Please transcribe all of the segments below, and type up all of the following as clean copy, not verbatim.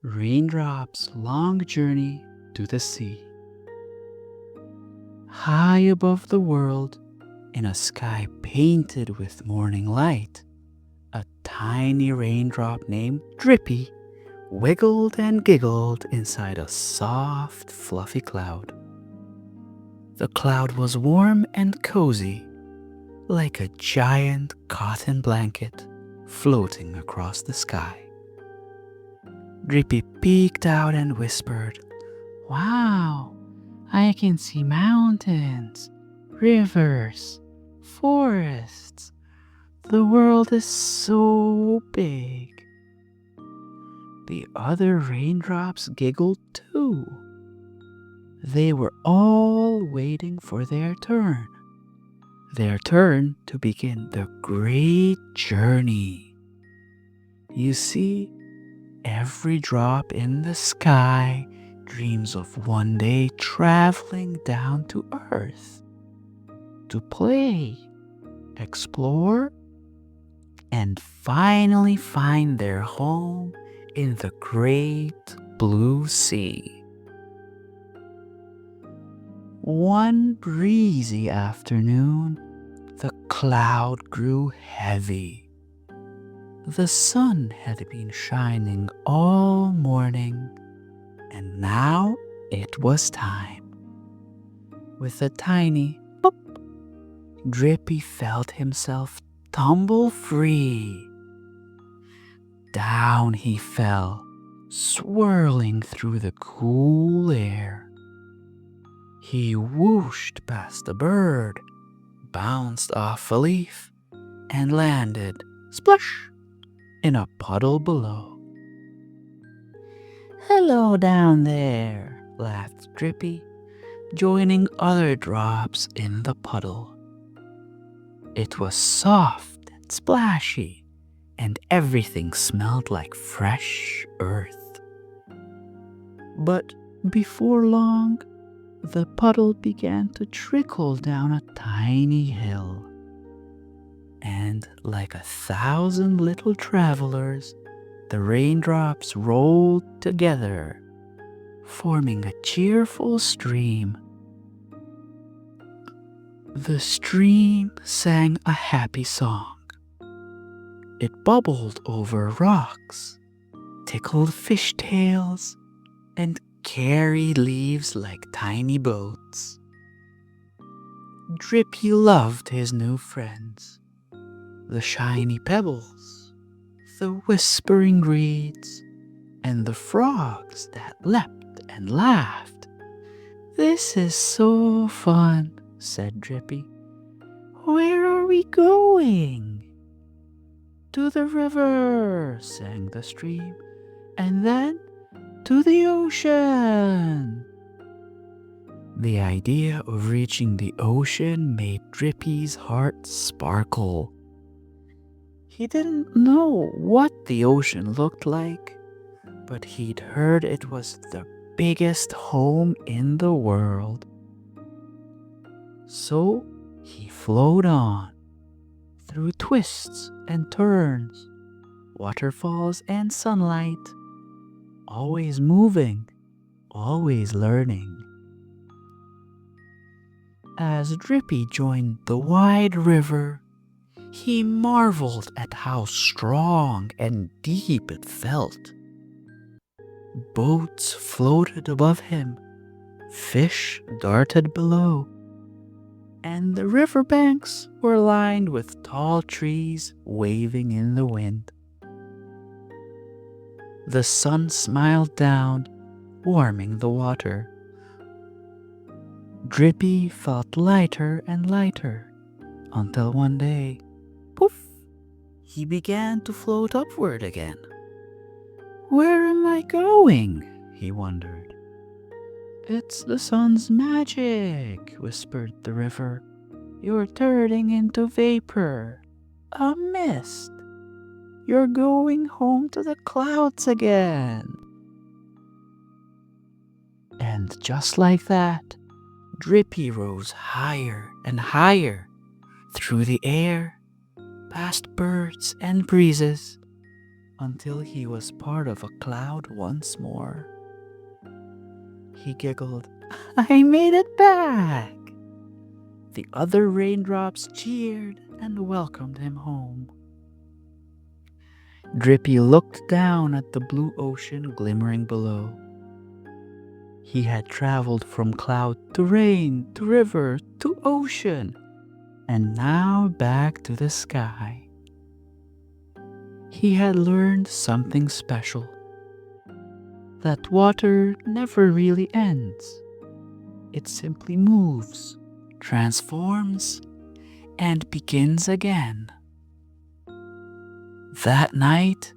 Raindrop's long journey to the sea. High above the world, in a sky painted with morning light, a tiny raindrop named Drippy wiggled and giggled inside a soft, fluffy cloud. The cloud was warm and cozy, like a giant cotton blanket floating across the sky. Drippy peeked out and whispered, "Wow, I can see mountains, rivers, forests. The world is so big." The other raindrops giggled too. They were all waiting for their turn to begin the great journey. You see, every drop in the sky dreams of one day traveling down to Earth to play, explore, and finally find their home in the great blue sea. One breezy afternoon, the cloud grew heavy. The sun had been shining all morning, and now it was time. With a tiny pop, Drippy felt himself tumble free. Down he fell, swirling through the cool air. He whooshed past a bird, bounced off a leaf, and landed, splash, in a puddle below. "Hello down there," laughed Drippy, joining other drops in the puddle. It was soft and splashy, and everything smelled like fresh earth. But before long, the puddle began to trickle down a tiny hill. And like 1,000 little travelers, the raindrops rolled together, forming a cheerful stream. The stream sang a happy song. It bubbled over rocks, tickled fish tails, and carried leaves like tiny boats. Drippy loved his new friends, the shiny pebbles, the whispering reeds, and the frogs that leapt and laughed. "This is so fun," said Drippy. "Where are we going?" "To the river," sang the stream, "and then to the ocean." The idea of reaching the ocean made Drippy's heart sparkle. He didn't know what the ocean looked like, but he'd heard it was the biggest home in the world. So he flowed on, through twists and turns, waterfalls and sunlight, always moving, always learning. As Drippy joined the wide river, he marveled at how strong and deep it felt. Boats floated above him, fish darted below, and the riverbanks were lined with tall trees waving in the wind. The sun smiled down, warming the water. Drippy felt lighter and lighter, until one day, poof, he began to float upward again. "Where am I going?" he wondered. "It's the sun's magic," whispered the river. "You're turning into vapor, a mist. You're going home to the clouds again." And just like that, Drippy rose higher and higher through the air, past birds and breezes, until he was part of a cloud once more. He giggled, "I made it back!" The other raindrops cheered and welcomed him home. Drippy looked down at the blue ocean glimmering below. He had traveled from cloud to rain to river to ocean, and now back to the sky. He had learned something special, that water never really ends. It simply moves, transforms, and begins again. That night,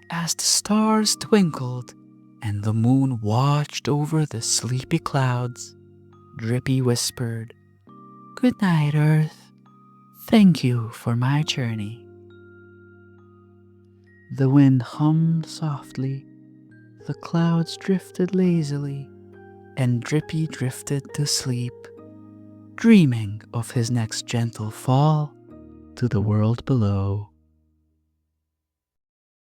as the stars twinkled and the moon watched over the sleepy clouds, Drippy whispered, "Good night, Earth. Thank you for my journey." The wind hummed softly, the clouds drifted lazily, and Drippy drifted to sleep, dreaming of his next gentle fall to the world below.